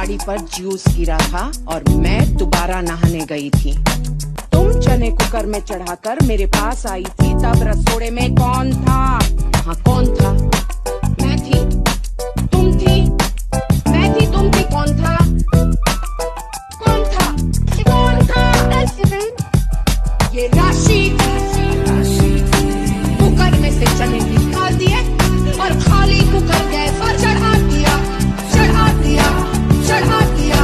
गाड़ी पर जूस गिरा था और मैं दोबारा नहाने गई थी। तुम चने कुकर में चढ़ाकर मेरे पास आई थी, तब रसोड़े में कौन था? हाँ, कौन था? मैं थी, तुम थी, मैं थी, तुम थी, कौन था? कौन था? कौन था? ये राशि कुकर में से चने निकाल दिए और खाली कुकर गैस पर चढ़ा दिया, चढ़ा दिया, चढ़ा दिया।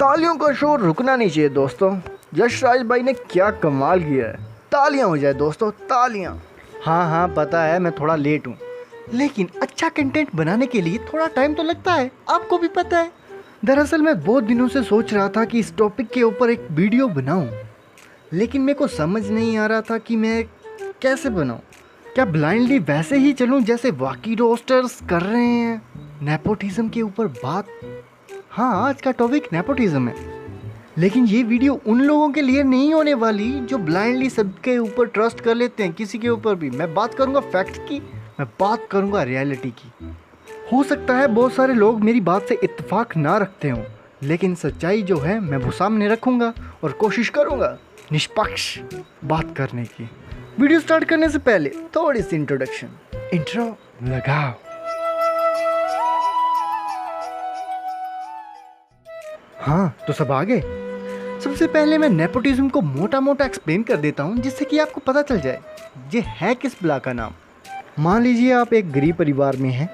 तालियों का शोर रुकना नहीं चाहिए दोस्तों। यश राज भाई ने क्या कमाल किया है। तालियां हो जाए दोस्तों, तालियां। हाँ पता है मैं थोड़ा लेट हूँ, लेकिन अच्छा कंटेंट बनाने के लिए थोड़ा टाइम तो लगता है, आपको भी पता है। दरअसल मैं बहुत दिनों से सोच रहा था कि इस टॉपिक के ऊपर एक वीडियो बनाऊं, लेकिन मेरे को समझ नहीं आ रहा था कि मैं कैसे बनाऊं। क्या ब्लाइंडली वैसे ही चलूं जैसे बाकी रोस्टर्स कर रहे हैं? नेपोटिज्म के ऊपर बात। हाँ, आज का टॉपिक नेपोटिज्म है, लेकिन ये वीडियो उन लोगों के लिए नहीं होने वाली जो ब्लाइंडली सबके ऊपर ट्रस्ट कर लेते हैं, किसी के ऊपर भी। मैं बात करूँगा फैक्ट की, मैं बात करूँगा रियलिटी की। हो सकता है बहुत सारे लोग मेरी बात से इत्तेफाक ना रखते हों, लेकिन सच्चाई जो है मैं वो सामने रखूँगा और कोशिश करूँगा निष्पक्ष बात करने की। वीडियो स्टार्ट करने से पहले थोड़ी सी इंट्रो लगाओ। हाँ, तो सब आ गए। सबसे पहले मैं नेपोटिज्म को मोटा मोटा एक्सप्लेन कर देता हूँ, जिससे कि आपको पता चल जाए ये है किस बला का नाम। मान लीजिए आप एक गरीब परिवार में हैं,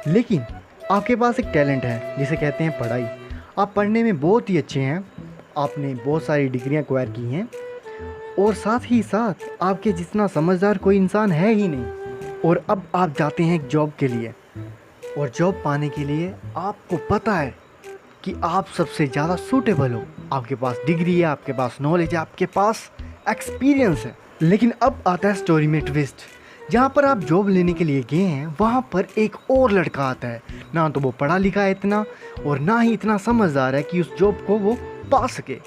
लेकिन आपके पास एक टैलेंट है जिसे कहते हैं पढ़ाई। आप पढ़ने में बहुत ही अच्छे हैं, आपने बहुत सारी डिग्रियां एक्वायर की हैं, और साथ ही साथ आपके जितना समझदार कोई इंसान है ही नहीं। और अब आप जाते हैं एक जॉब के लिए, और जॉब पाने के लिए आपको पता है कि आप सबसे ज़्यादा सूटेबल हो। आपके पास डिग्री है, आपके पास नॉलेज है, आपके पास एक्सपीरियंस है। लेकिन अब आता है स्टोरी में ट्विस्ट। जहाँ पर आप जॉब लेने के लिए गए हैं, वहाँ पर एक और लड़का आता है। ना तो वो पढ़ा लिखा है इतना, और ना ही इतना समझदार है कि उस जॉब को वो पा सके,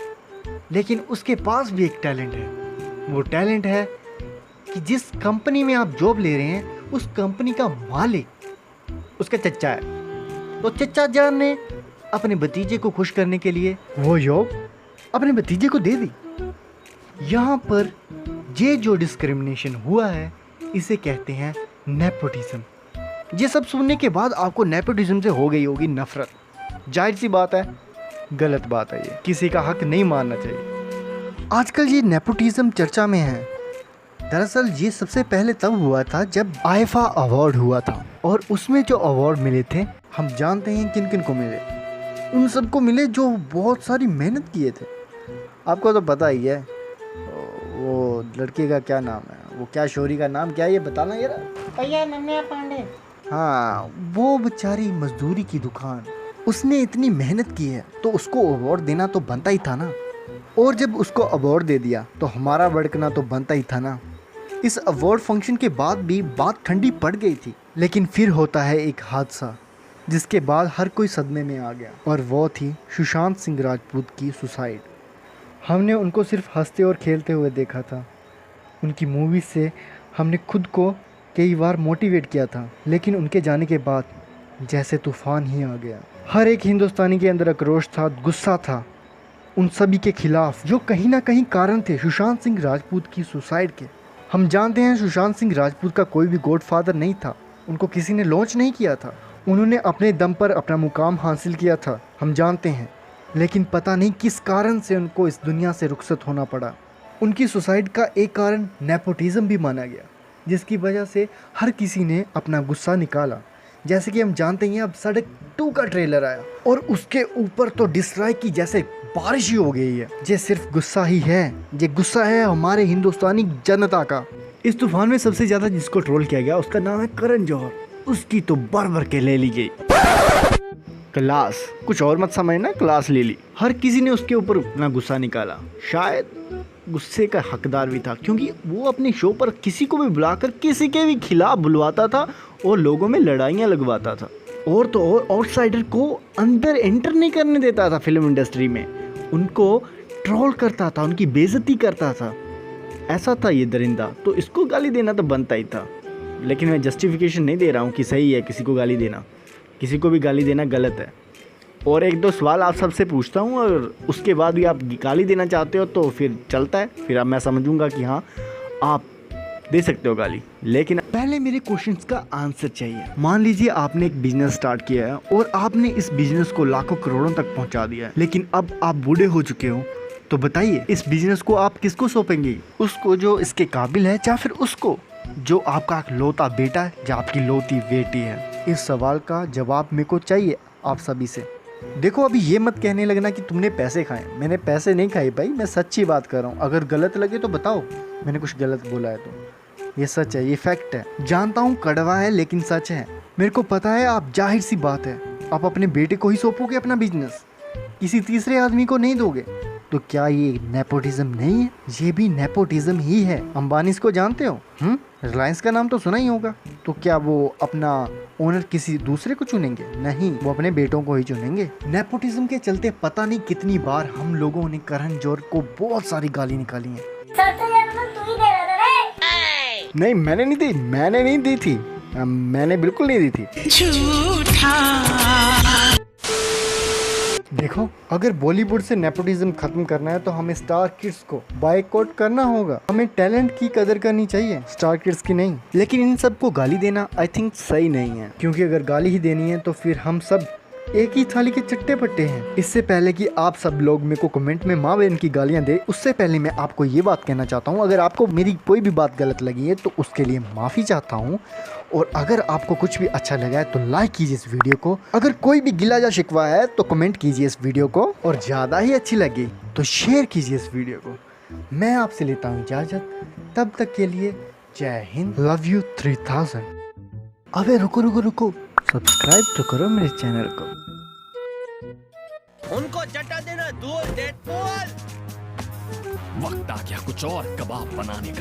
लेकिन उसके पास भी एक टैलेंट है। वो टैलेंट है कि जिस कंपनी में आप जॉब ले रहे हैं, उस कंपनी का मालिक उसका चच्चा है। तो चच्चा जान ने अपने भतीजे को खुश करने के लिए वो जॉब अपने भतीजे को दे दी। यहाँ पर ये जो डिस्क्रिमिनेशन हुआ है, इसे कहते हैं नेपोटिज्म। ये सब सुनने के बाद आपको नेपोटिज्म से हो गई होगी नफरत। जाहिर सी बात है, गलत बात है, ये किसी का हक नहीं मानना चाहिए। आजकल ये नेपोटिज्म चर्चा में है। दरअसल ये सबसे पहले तब हुआ था जब आईफा अवार्ड हुआ था, और उसमें जो अवार्ड मिले थे, हम जानते हैं किन किन को मिले। उन सबको मिले जो बहुत सारी मेहनत किए थे। आपको तो पता ही है वो लड़के का क्या नाम है, वो क्या शोरी का नाम क्या है, ये बताना यार। भैया नन्या पांडे। हाँ, वो बेचारी मजदूरी की दुकान, उसने इतनी मेहनत की है तो उसको अवार्ड देना तो बनता ही था ना। और जब उसको अवार्ड दे दिया तो हमारा भड़कना तो बनता ही था ना। इस अवार्ड फंक्शन के बाद भी बात ठंडी पड़ गई थी, लेकिन फिर होता है एक हादसा जिसके बाद हर कोई सदमे में आ गया, और वो थी सुशांत सिंह राजपूत की सुसाइड। हमने उनको सिर्फ हंसते और खेलते हुए देखा था। उनकी मूवीज़ से हमने खुद को कई बार मोटिवेट किया था, लेकिन उनके जाने के बाद जैसे तूफ़ान ही आ गया। हर एक हिंदुस्तानी के अंदर आक्रोश था, गुस्सा था उन सभी के खिलाफ जो कहीं ना कहीं कारण थे सुशांत सिंह राजपूत की सुसाइड के। हम जानते हैं सुशांत सिंह राजपूत का कोई भी गॉडफादर नहीं था, उनको किसी ने लॉन्च नहीं किया था, उन्होंने अपने दम पर अपना मुकाम हासिल किया था, हम जानते हैं। लेकिन पता नहीं किस कारण से उनको इस दुनिया से रुखसत होना पड़ा। उनकी सुसाइड का एक कारण नेपोटिज्म भी माना गया, जिसकी वजह से हर किसी ने अपना गुस्सा निकाला। जैसे कि हम जानते हैं, अब सड़क 2 का ट्रेलर आया और उसके ऊपर तो डिसलाइक की जैसे बारिश ही हो गई है। ये सिर्फ गुस्सा ही है, ये गुस्सा है हमारे हिंदुस्तानी जनता का। इस तूफान में सबसे ज़्यादा जिसको ट्रोल किया गया उसका नाम है करण जौहर। उसकी तो भर के ले ली गई क्लास, कुछ और मत समझना, क्लास ले ली। हर किसी ने उसके ऊपर अपना गुस्सा निकाला। शायद गुस्से का हकदार भी था, क्योंकि वो अपने शो पर किसी को भी बुलाकर किसी के भी खिलाफ बुलवाता था और लोगों में लड़ाइयाँ लगवाता था। और तो और आउटसाइडर को अंदर एंटर नहीं करने देता था फिल्म इंडस्ट्री में, उनको ट्रोल करता था, उनकी बेइज्जती करता था। ऐसा था ये दरिंदा, तो इसको गाली देना तो बनता ही था। लेकिन मैं जस्टिफिकेशन नहीं दे रहा हूँ कि सही है किसी को गाली देना, किसी को भी गाली देना गलत है। और एक दो सवाल आप सबसे पूछता हूँ, और उसके बाद भी आप गाली देना चाहते हो तो फिर चलता है, फिर अब मैं समझूंगा कि हाँ आप दे सकते हो गाली। लेकिन पहले मेरे क्वेश्चंस का आंसर चाहिए। मान लीजिए आपने एक बिजनेस स्टार्ट किया है और आपने इस बिजनेस को लाखों करोड़ों तक पहुंचा दिया है, लेकिन अब आप बूढ़े हो चुके हो, तो बताइए इस बिजनेस को आप किसको सौंपेंगे? उसको जो इसके काबिल है, या फिर उसको जो आपका लौता बेटा है, या आपकी लौती बेटी है? इस सवाल का जवाब मेरे को चाहिए आप सभी से। देखो अभी ये मत कहने लगना कि तुमने पैसे खाए। मैंने पैसे नहीं खाए भाई, मैं सच्ची बात कर रहा हूँ। अगर गलत लगे तो बताओ मैंने कुछ गलत बोला है तो। ये सच है, ये फैक्ट है। जानता हूँ कड़वा है लेकिन सच है। मेरे को पता है आप, जाहिर सी बात है, आप अपने बेटे को ही सौंपोगे अपना बिजनेस, किसी तीसरे आदमी को नहीं दोगे। तो क्या ये नेपोटिज्म नहीं है? ये भी नेपोटिज्म ही है। अंबानीज को जानते हो? रिलायंस का नाम तो सुना ही होगा। तो क्या वो अपना ओनर किसी दूसरे को चुनेंगे? नहीं, वो अपने बेटों को ही चुनेंगे। नेपोटिज्म के चलते पता नहीं कितनी बार हम लोगों ने करण जौहर को बहुत सारी गाली निकाली है। नहीं मैंने नहीं दी, मैंने नहीं दी थी, मैंने बिल्कुल नहीं दी थी। देखो अगर बॉलीवुड से नेपोटिज्म खत्म करना है तो हमें स्टार किड्स को बायकॉट करना होगा। हमें टैलेंट की कदर करनी चाहिए, स्टार किड्स की नहीं। लेकिन इन सबको गाली देना आई थिंक सही नहीं है, क्योंकि अगर गाली ही देनी है तो फिर हम सब एक ही थाली के चट्टे पट्टे हैं। इससे पहले कि आप सब लोग मेरे को कमेंट में माँ बहन की गालियां दे, उससे पहले मैं आपको ये बात कहना चाहता हूँ, अगर आपको मेरी कोई भी बात गलत लगी है तो उसके लिए माफ़ी चाहता हूँ। और अगर आपको कुछ भी अच्छा लगा है तो लाइक कीजिए इस वीडियो को। अगर कोई भी गिला या शिकवा है तो कमेंट कीजिए इस वीडियो को, और ज़्यादा ही अच्छी लगी तो शेयर कीजिए इस वीडियो को। मैं आपसे लेता हूँ इजाज़त, तब तक के लिए जय हिंद, लव यू 3000। अबे रुको रुको रुको, सब्सक्राइब तो करो मेरे चैनल को। उनको चटा देना, दूर डेडपूल। वक्त आ गया कुछ और कबाब बनाने का।